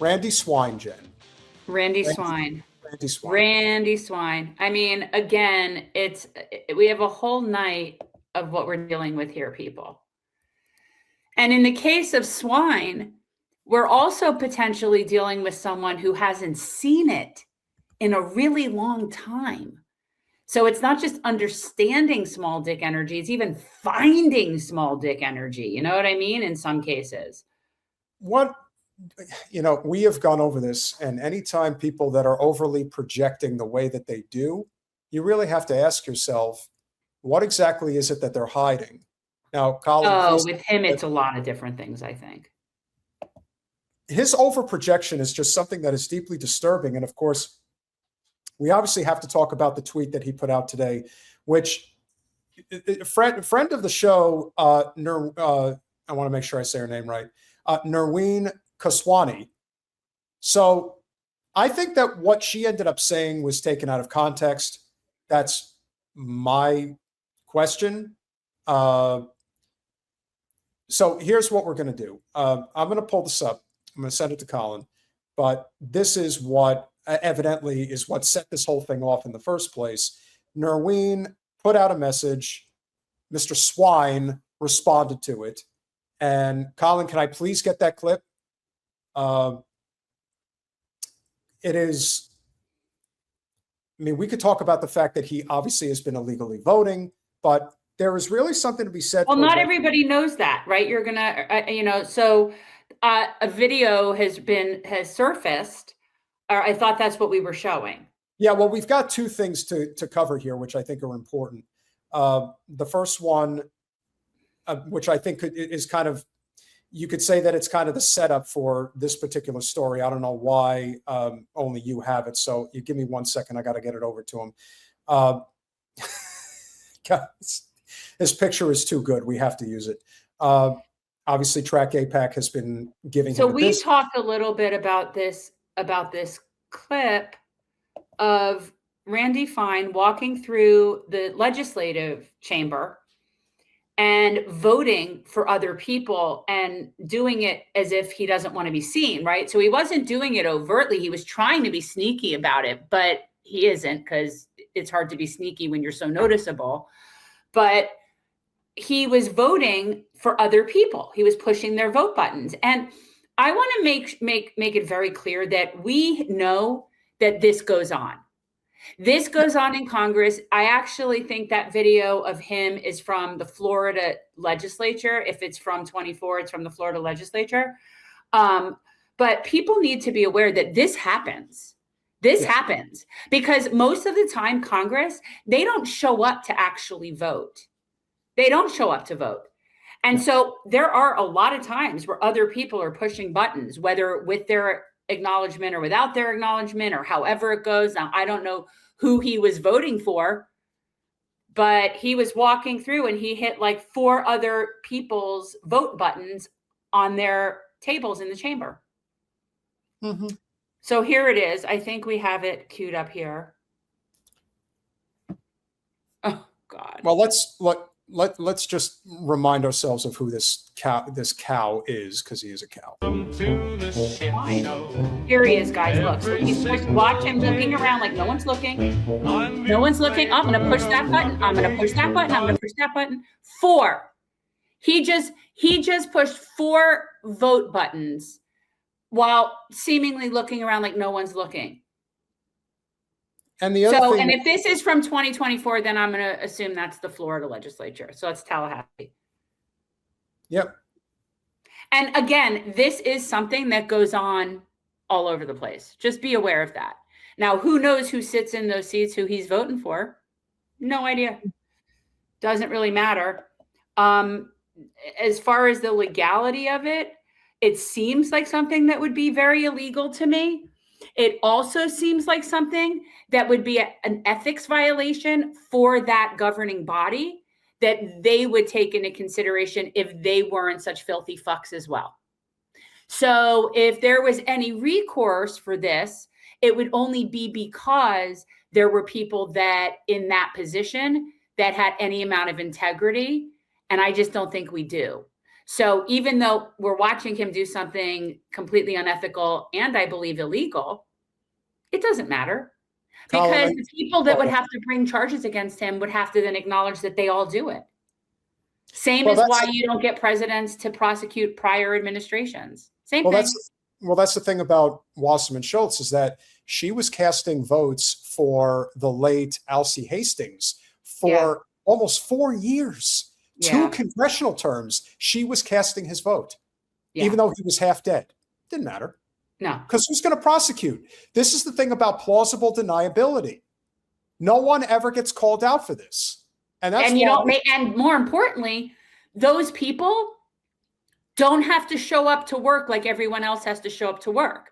Randy Swine, Jen. Randy Swine. Randy Swine. Randy Swine. I mean, again, we have a whole night of what we're dealing with here, people. And in the case of Swine, we're also potentially dealing with someone who hasn't seen it in a really long time. So it's not just understanding small dick energy, it's even finding small dick energy. You know what I mean? In some cases. We have gone over this, and anytime people that are overly projecting the way that they do, you really have to ask yourself, what exactly is it that they're hiding? Now, Colin, with him, it's a lot of different things, I think. His overprojection is just something that is deeply disturbing. And of course, we obviously have to talk about the tweet that he put out today, which friend of the show, I want to make sure I say her name right, Nerween Kaswani. So I think that what she ended up saying was taken out of context. That's my question. So here's what we're going to do. I'm going to pull this up. I'm going to send it to Colin. But this is what evidently is what set this whole thing off in the first place. Nerween put out a message. Mr. Swine responded to it. And Colin, can I please get that clip? It is, I mean, we could talk about the fact that he obviously has been illegally voting, but there is really something to be said. Well, not everybody knows that, right? You're gonna, so a video has surfaced, or I thought that's what we were showing. Yeah, well, we've got two things to cover here, which I think are important. The first one, which I think is kind of, you could say that it's kind of the setup for this particular story. I don't know why only you have it. So you give me 1 second. I got to get it over to him. His picture is too good. We have to use it. Obviously, Track APAC has been giving. So we talked a little bit about this clip of Randy Fine walking through the legislative chamber and voting for other people and doing it as if he doesn't want to be seen, right? So he wasn't doing it overtly. He was trying to be sneaky about it, but he isn't, because it's hard to be sneaky when you're so noticeable. But he was voting for other people. He was pushing their vote buttons. And I want to make it very clear that we know that this goes on. This goes on in Congress. I actually think that video of him is from the Florida legislature. If it's from 24, it's from the Florida legislature. But people need to be aware that this happens. This happens because most of the time, Congress, they don't show up to actually vote. They don't show up to vote. And so there are a lot of times where other people are pushing buttons, whether with their acknowledgement or without their acknowledgement or however it goes. Now, I don't know who he was voting for, but he was walking through and he hit like 4 other people's vote buttons on their tables in the chamber. Mm-hmm. So here it is. I think we have it queued up here. Oh God. Well, let's just remind ourselves of who this cow is, because he is a cow. Here he is, guys. Look, so he's watch him looking around like no one's looking. No one's looking. I'm gonna push that button. I'm gonna push that button. I'm gonna push that button. 4. He just pushed 4 vote buttons while seemingly looking around like no one's looking. And the other thing, and if this is from 2024, then I'm going to assume that's the Florida legislature. So it's Tallahassee. Yep. And again, this is something that goes on all over the place. Just be aware of that. Now, who knows who sits in those seats, who he's voting for? No idea. Doesn't really matter. As far as the legality of it, it seems like something that would be very illegal to me. It also seems like something that would be an ethics violation for that governing body that they would take into consideration if they weren't such filthy fucks as well. So if there was any recourse for this, it would only be because there were people that in that position that had any amount of integrity. And I just don't think we do. So even though we're watching him do something completely unethical and I believe illegal, it doesn't matter. Because Colin, the people that would have to bring charges against him would have to then acknowledge that they all do it. Same as why you don't get presidents to prosecute prior administrations. Same thing. That's the thing about Wasserman Schultz, is that she was casting votes for the late Alcee Hastings for almost 4 years. 2 congressional terms, she was casting his vote, even though he was half dead. Didn't matter. No. Because who's going to prosecute? This is the thing about plausible deniability. No one ever gets called out for this. And that's and more importantly, those people don't have to show up to work like everyone else has to show up to work.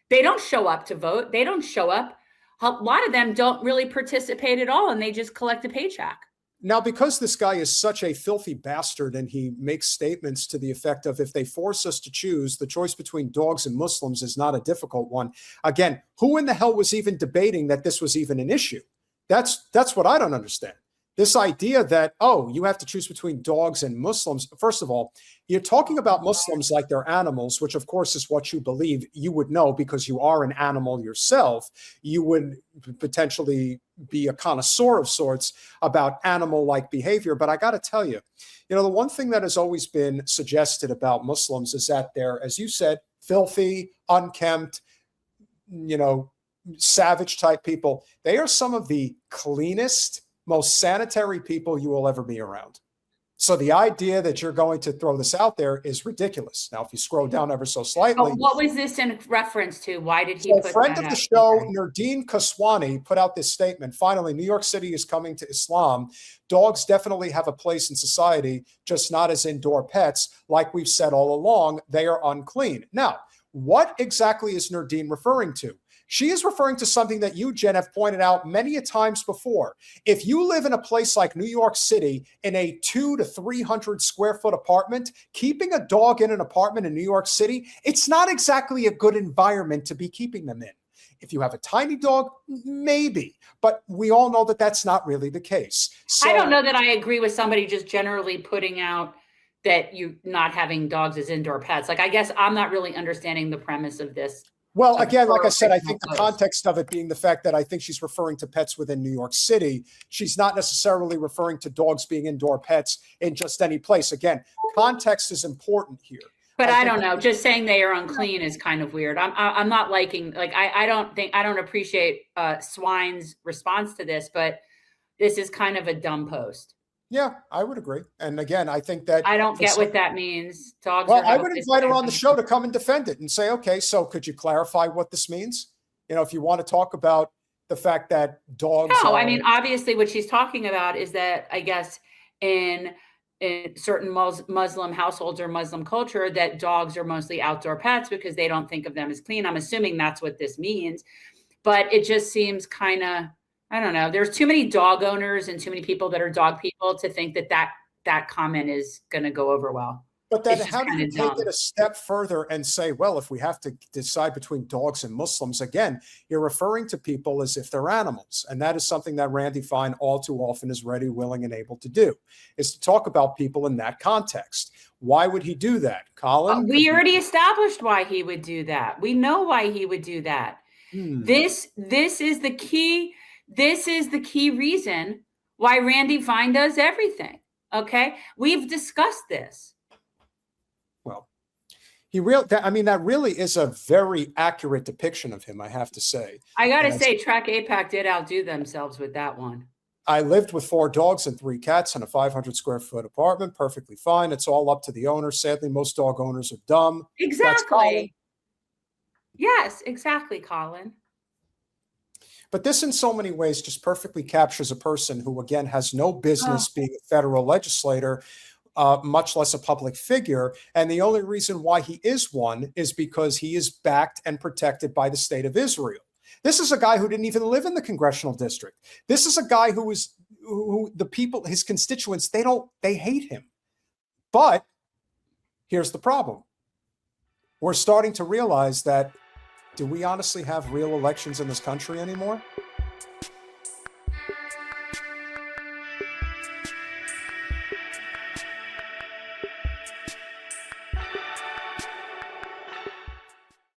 They don't show up to vote. They don't show up. A lot of them don't really participate at all, and they just collect a paycheck. Now, because this guy is such a filthy bastard and he makes statements to the effect of, if they force us to choose, the choice between dogs and Muslims is not a difficult one. Again, who in the hell was even debating that this was even an issue? That's what I don't understand. This idea that, oh, you have to choose between dogs and Muslims. First of all, you're talking about Muslims like they're animals, which of course is what you believe. You would know because you are an animal yourself. You would potentially be a connoisseur of sorts about animal-like behavior. But I got to tell you, the one thing that has always been suggested about Muslims is that they're, as you said, filthy, unkempt, savage type people. They are some of the cleanest, most sanitary people you will ever be around. So the idea that you're going to throw this out there is ridiculous. Now, if you scroll down ever so slightly. What was this in reference to? Why did he put that friend of the show, Nardeen Kaswani, put out this statement. Finally, New York City is coming to Islam. Dogs definitely have a place in society, just not as indoor pets. Like we've said all along, they are unclean. Now, what exactly is Nardeen referring to? She is referring to something that you, Jen, have pointed out many a times before. If you live in a place like New York City in a 200 to 300 square foot apartment, keeping a dog in an apartment in New York City, it's not exactly a good environment to be keeping them in. If you have a tiny dog, maybe, but we all know that that's not really the case. So, I don't know that I agree with somebody just generally putting out that you not having dogs as indoor pets. Like, I guess I'm not really understanding the premise of this. Well, again, like I said, I think the context of it being the fact that I think she's referring to pets within New York City. She's not necessarily referring to dogs being indoor pets in just any place. Again, context is important here. But I don't know. Just saying they are unclean is kind of weird. I'm not liking, like, I don't appreciate Swine's response to this, but this is kind of a dumb post. Yeah, I would agree. And again, I think that I don't get what that means. Dogs. Well, I would invite her on the show to come and defend it and say, okay, so could you clarify what this means? If you want to talk about the fact that dogs. No, I mean, obviously what she's talking about is that, I guess, in certain Muslim households or Muslim culture, that dogs are mostly outdoor pets because they don't think of them as clean. I'm assuming that's what this means, but it just seems kind of, I don't know. There's too many dog owners and too many people that are dog people to think that comment is going to go over well. But then how do you take it a step further and say, well, if we have to decide between dogs and Muslims, again, you're referring to people as if they're animals. And that is something that Randy Fine all too often is ready, willing, and able to do, is to talk about people in that context. Why would he do that, Colin? We already established why he would do that. We know why he would do that. This is the key. This is the key reason why Randy Fine does everything. Okay. We've discussed this. Well, that really is a very accurate depiction of him, I have to say. I got to say, Track APAC did outdo themselves with that one. I lived with 4 dogs and 3 cats in a 500 square foot apartment. Perfectly fine. It's all up to the owner. Sadly, most dog owners are dumb. Exactly. Yes, exactly, Colin. But this in so many ways just perfectly captures a person who, again, has no business being a federal legislator, much less a public figure. And the only reason why he is one is because he is backed and protected by the state of Israel. This is a guy who didn't even live in the congressional district. This is a guy who the people, his constituents, they hate him. But here's the problem. We're starting to realize that, do we honestly have real elections in this country anymore?